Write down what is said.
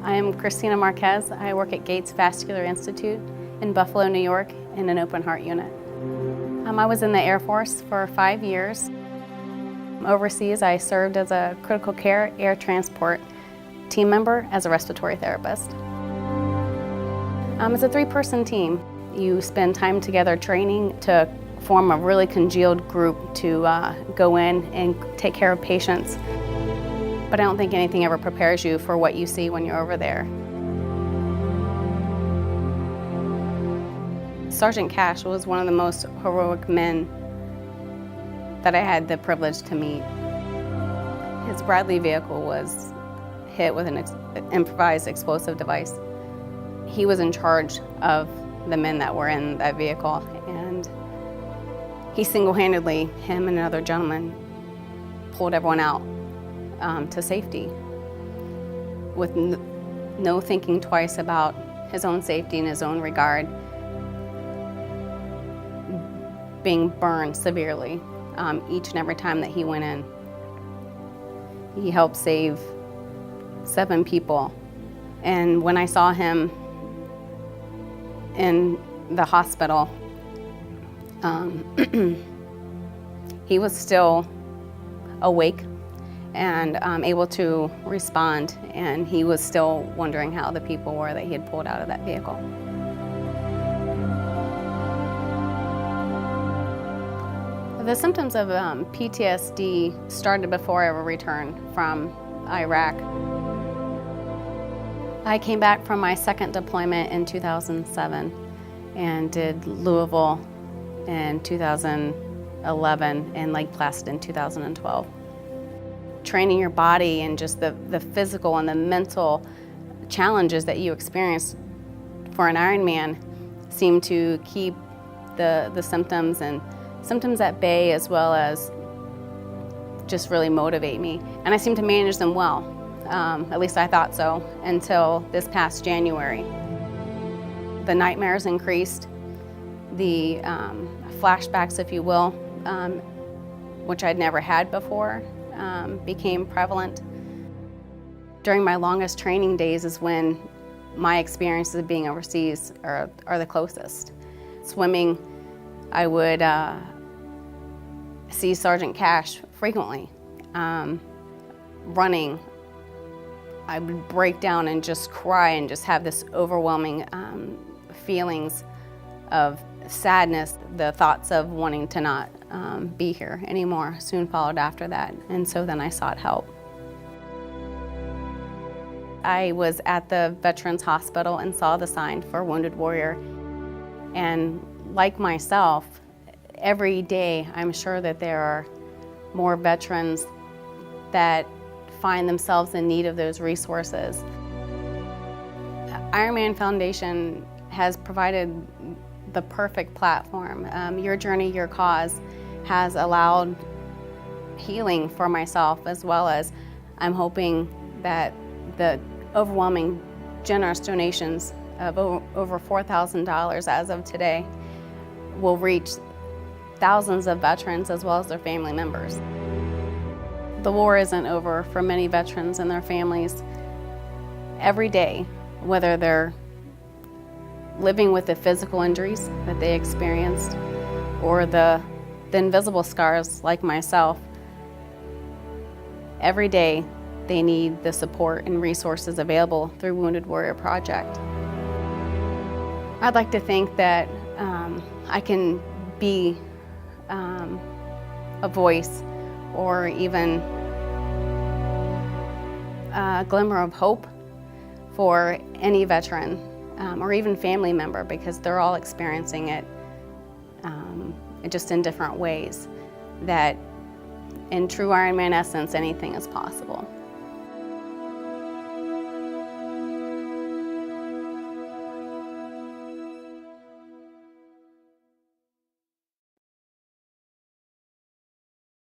I am Kristina Marquez. I work at Gates Vascular Institute in Buffalo, New York in an open heart unit. I was in the Air Force for 5 years. Overseas, I served as a critical care air transport team member as a respiratory therapist. It's a 3-person team. You spend time together training to form a really congealed group to go in and take care of patients. But I don't think anything ever prepares you for what you see when you're over there. Sergeant Cash was one of the most heroic men that I had the privilege to meet. His Bradley vehicle was hit with an improvised explosive device. He was in charge of the men that were in that vehicle, and he single-handedly, him and another gentleman, pulled everyone out to safety with no thinking twice about his own safety and his own regard, being burned severely each and every time that he went in. He helped save 7 people. And when I saw him in the hospital, he was still awake and able to respond, and he was still wondering how the people were that he had pulled out of that vehicle. The symptoms of PTSD started before I ever returned from Iraq. I came back from my second deployment in 2007 and did Louisville in 2011 and Lake Placid in 2012. Training your body and just the physical and the mental challenges that you experience for an Ironman seem to keep the symptoms at bay, as well as just really motivate me. And I seem to manage them well. At least I thought so, until this past January. The nightmares increased, the flashbacks, if you will, which I'd never had before, became prevalent. During my longest training days is when my experiences of being overseas are the closest. Swimming, I would see Sergeant Cash frequently. Running, I would break down and just cry and just have this overwhelming feelings of sadness. The thoughts of wanting to not be here anymore soon followed after that, and so then I sought help. I was at the Veterans Hospital and saw the sign for Wounded Warrior, and like myself, every day I'm sure that there are more veterans that find themselves in need of those resources. Ironman Foundation has provided the perfect platform. Your Journey, Your Cause has allowed healing for myself, as well as I'm hoping that the overwhelming generous donations of over $4,000 as of today will reach thousands of veterans as well as their family members. The war isn't over for many veterans and their families. Every day, whether they're living with the physical injuries that they experienced or the invisible scars like myself, every day they need the support and resources available through Wounded Warrior Project. I'd like to think that I can be a voice or even a glimmer of hope for any veteran or even family member, because they're all experiencing it just in different ways, that in true Ironman essence, anything is possible.